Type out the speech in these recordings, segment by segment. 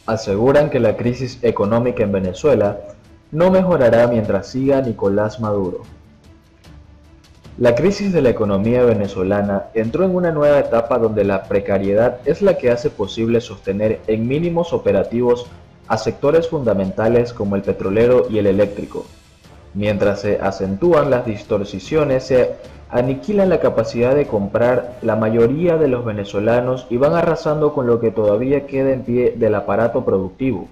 aseguran que la crisis económica en Venezuela no mejorará mientras siga Nicolás Maduro. La crisis de la economía venezolana entró en una nueva etapa donde la precariedad es la que hace posible sostener en mínimos operativos a sectores fundamentales como el petrolero y el eléctrico. Mientras se acentúan las distorsiones, se aniquilan la capacidad de comprar la mayoría de los venezolanos y van arrasando con lo que todavía queda en pie del aparato productivo.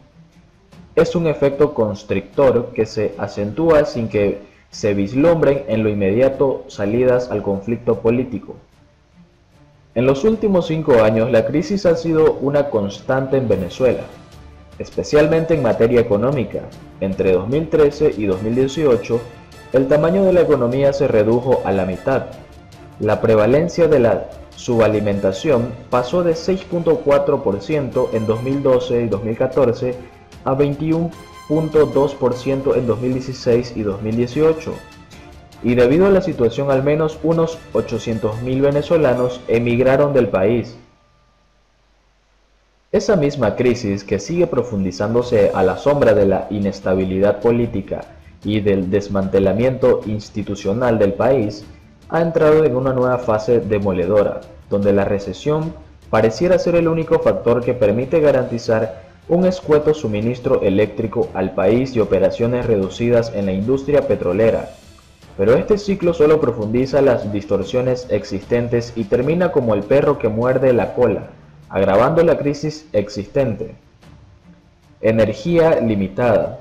Es un efecto constrictor que se acentúa sin que se vislumbren en lo inmediato salidas al conflicto político. En los últimos 5 años, la crisis ha sido una constante en Venezuela, especialmente en materia económica. Entre 2013 y 2018, el tamaño de la economía se redujo a la mitad. La prevalencia de la subalimentación pasó de 6.4% en 2012 y 2014 a 21.2% en 2016 y 2018. Y debido a la situación, al menos unos 800.000 venezolanos emigraron del país. Esa misma crisis, que sigue profundizándose a la sombra de la inestabilidad política y del desmantelamiento institucional del país, ha entrado en una nueva fase demoledora, donde la recesión pareciera ser el único factor que permite garantizar un escueto suministro eléctrico al país y operaciones reducidas en la industria petrolera. Pero este ciclo solo profundiza las distorsiones existentes y termina como el perro que muerde la cola, agravando la crisis existente. Energía limitada.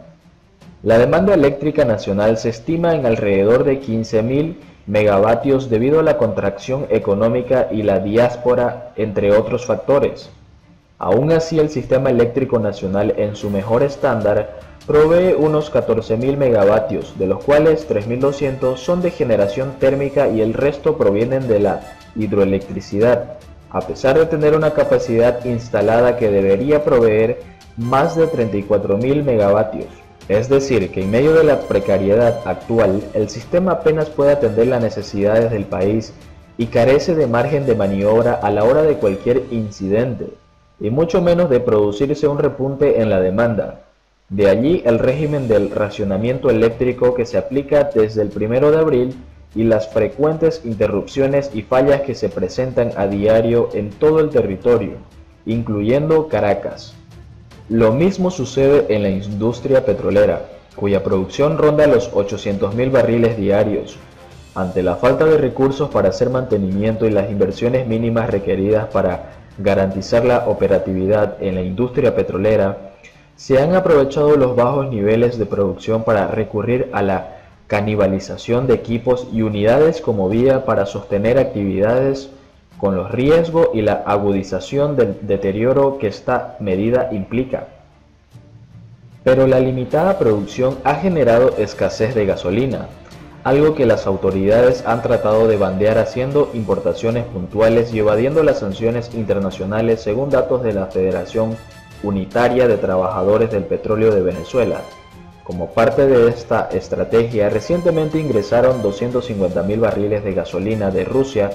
La demanda eléctrica nacional se estima en alrededor de 15.000 megavatios debido a la contracción económica y la diáspora, entre otros factores. Aún así, el sistema eléctrico nacional en su mejor estándar provee unos 14.000 megavatios, de los cuales 3.200 son de generación térmica y el resto provienen de la hidroelectricidad, a pesar de tener una capacidad instalada que debería proveer más de 34.000 megavatios. Es decir, que en medio de la precariedad actual, el sistema apenas puede atender las necesidades del país y carece de margen de maniobra a la hora de cualquier incidente, y mucho menos de producirse un repunte en la demanda. De allí el régimen del racionamiento eléctrico que se aplica desde el 1 de abril y las frecuentes interrupciones y fallas que se presentan a diario en todo el territorio, incluyendo Caracas. Lo mismo sucede en la industria petrolera, cuya producción ronda los 800.000 barriles diarios. Ante la falta de recursos para hacer mantenimiento y las inversiones mínimas requeridas para garantizar la operatividad en la industria petrolera, se han aprovechado los bajos niveles de producción para recurrir a la canibalización de equipos y unidades como vía para sostener actividades, con los riesgos y la agudización del deterioro que esta medida implica. Pero la limitada producción ha generado escasez de gasolina, algo que las autoridades han tratado de bandear haciendo importaciones puntuales y evadiendo las sanciones internacionales, según datos de la Federación Unitaria de Trabajadores del Petróleo de Venezuela. Como parte de esta estrategia, recientemente ingresaron 250.000 barriles de gasolina de Rusia,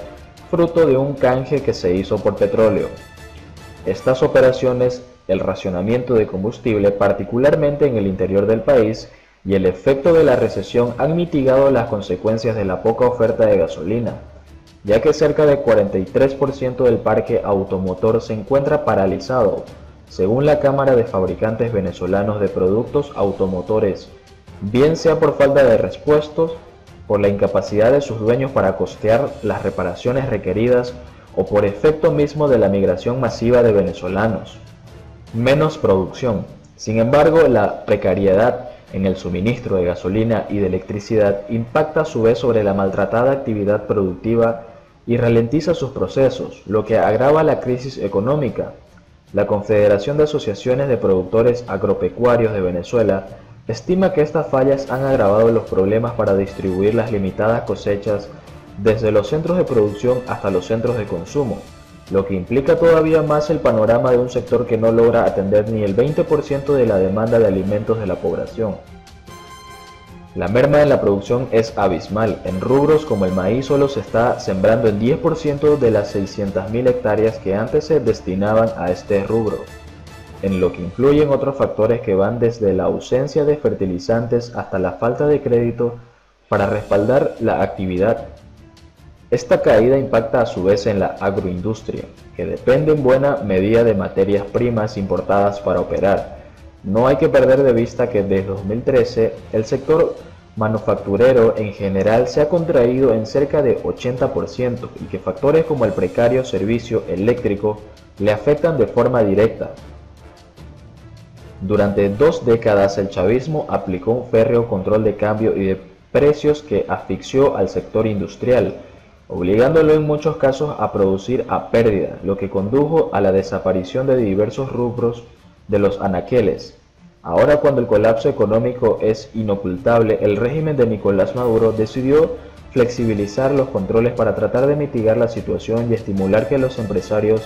fruto de un canje que se hizo por petróleo. Estas operaciones, el racionamiento de combustible, particularmente en el interior del país, y el efecto de la recesión han mitigado las consecuencias de la poca oferta de gasolina, ya que cerca del 43% del parque automotor se encuentra paralizado, según la Cámara de Fabricantes Venezolanos de Productos Automotores, bien sea por falta de repuestos, por la incapacidad de sus dueños para costear las reparaciones requeridas o por efecto mismo de la migración masiva de venezolanos. Menos producción. Sin embargo, la precariedad en el suministro de gasolina y de electricidad impacta a su vez sobre la maltratada actividad productiva y ralentiza sus procesos, lo que agrava la crisis económica. La Confederación de Asociaciones de Productores Agropecuarios de Venezuela estima que estas fallas han agravado los problemas para distribuir las limitadas cosechas desde los centros de producción hasta los centros de consumo, lo que implica todavía más el panorama de un sector que no logra atender ni el 20% de la demanda de alimentos de la población. La merma en la producción es abismal. En rubros como el maíz solo se está sembrando el 10% de las 600.000 hectáreas que antes se destinaban a este rubro. en lo que influyen otros factores que van desde la ausencia de fertilizantes hasta la falta de crédito para respaldar la actividad. Esta caída impacta a su vez en la agroindustria, que depende en buena medida de materias primas importadas para operar. No hay que perder de vista que desde 2013 el sector manufacturero en general se ha contraído en cerca de 80% y que factores como el precario servicio eléctrico le afectan de forma directa. Durante 2 décadas el chavismo aplicó un férreo control de cambio y de precios que asfixió al sector industrial, obligándolo en muchos casos a producir a pérdida, lo que condujo a la desaparición de diversos rubros de los anaqueles. Ahora, cuando el colapso económico es inocultable, el régimen de Nicolás Maduro decidió flexibilizar los controles para tratar de mitigar la situación y estimular que los empresarios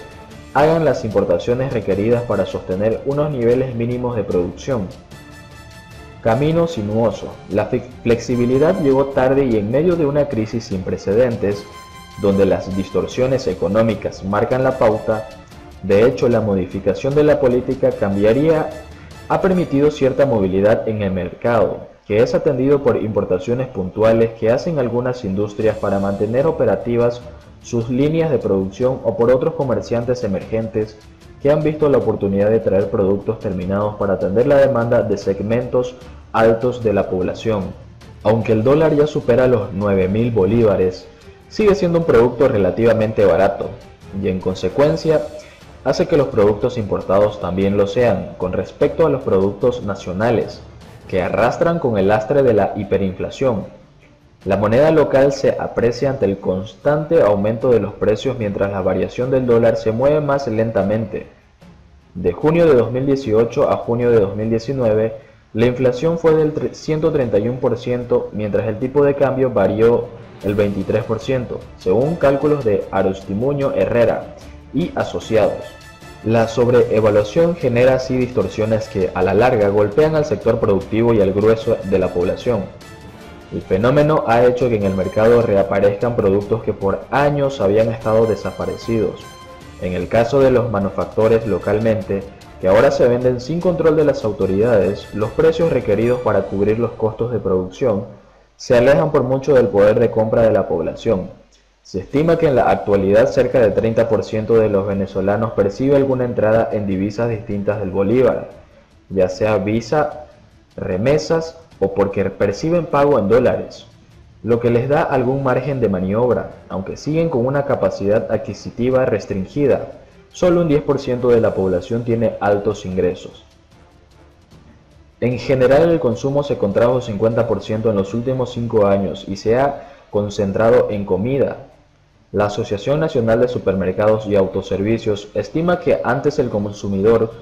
hagan las importaciones requeridas para sostener unos niveles mínimos de producción. Camino sinuoso. La flexibilidad llegó tarde y en medio de una crisis sin precedentes, donde las distorsiones económicas marcan la pauta. De hecho, la modificación de la política cambiaria ha permitido cierta movilidad en el mercado, que es atendido por importaciones puntuales que hacen algunas industrias para mantener operativas sus líneas de producción o por otros comerciantes emergentes que han visto la oportunidad de traer productos terminados para atender la demanda de segmentos altos de la población. Aunque el dólar ya supera los 9.000 bolívares, sigue siendo un producto relativamente barato y en consecuencia hace que los productos importados también lo sean con respecto a los productos nacionales, que arrastran con el lastre de la hiperinflación. La moneda local se aprecia ante el constante aumento de los precios mientras la variación del dólar se mueve más lentamente. De junio de 2018 a junio de 2019, la inflación fue del 131%, mientras el tipo de cambio varió el 23%, según cálculos de Arustimuño Herrera y asociados. La sobreevaluación genera así distorsiones que a la larga golpean al sector productivo y al grueso de la población. El fenómeno ha hecho que en el mercado reaparezcan productos que por años habían estado desaparecidos. En el caso de los manufactores localmente, que ahora se venden sin control de las autoridades, los precios requeridos para cubrir los costos de producción se alejan por mucho del poder de compra de la población. Se estima que en la actualidad cerca del 30% de los venezolanos percibe alguna entrada en divisas distintas del bolívar, ya sea visa, remesas o porque perciben pago en dólares, lo que les da algún margen de maniobra, aunque siguen con una capacidad adquisitiva restringida. Solo un 10% de la población tiene altos ingresos. En general, el consumo se contrajo 50% en los últimos 5 años y se ha concentrado en comida. La Asociación Nacional de Supermercados y Autoservicios estima que antes el consumidor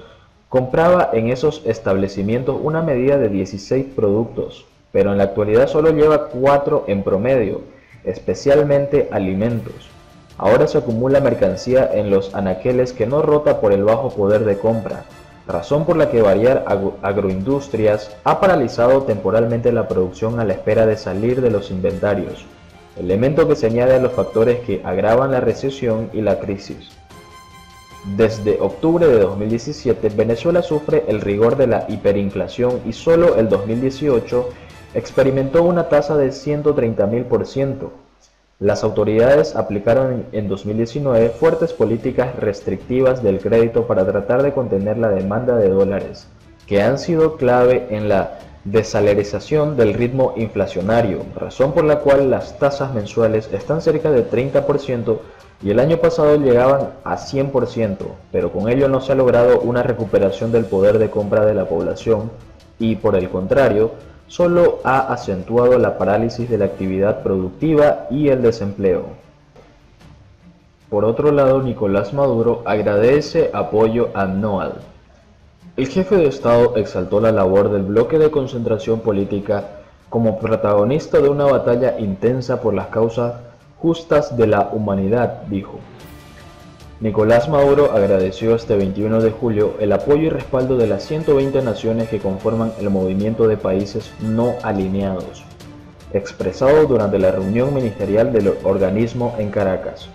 compraba en esos establecimientos una medida de 16 productos, pero en la actualidad solo lleva 4 en promedio, especialmente alimentos. Ahora se acumula mercancía en los anaqueles que no rota por el bajo poder de compra, razón por la que varias agroindustrias ha paralizado temporalmente la producción a la espera de salir de los inventarios, elemento que se añade a los factores que agravan la recesión y la crisis. Desde octubre de 2017, Venezuela sufre el rigor de la hiperinflación y solo el 2018 experimentó una tasa de 130.000%. Las autoridades aplicaron en 2019 fuertes políticas restrictivas del crédito para tratar de contener la demanda de dólares, que han sido clave en la desaceleración del ritmo inflacionario, razón por la cual las tasas mensuales están cerca de 30% y el año pasado llegaban a 100%, pero con ello no se ha logrado una recuperación del poder de compra de la población y, por el contrario, solo ha acentuado la parálisis de la actividad productiva y el desempleo. Por otro lado, Nicolás Maduro agradece apoyo a NOAD. El jefe de Estado exaltó la labor del bloque de concentración política como protagonista de una batalla intensa por las causas justas de la humanidad, dijo. Nicolás Maduro agradeció este 21 de julio el apoyo y respaldo de las 120 naciones que conforman el movimiento de países no alineados, expresado durante la reunión ministerial del organismo en Caracas.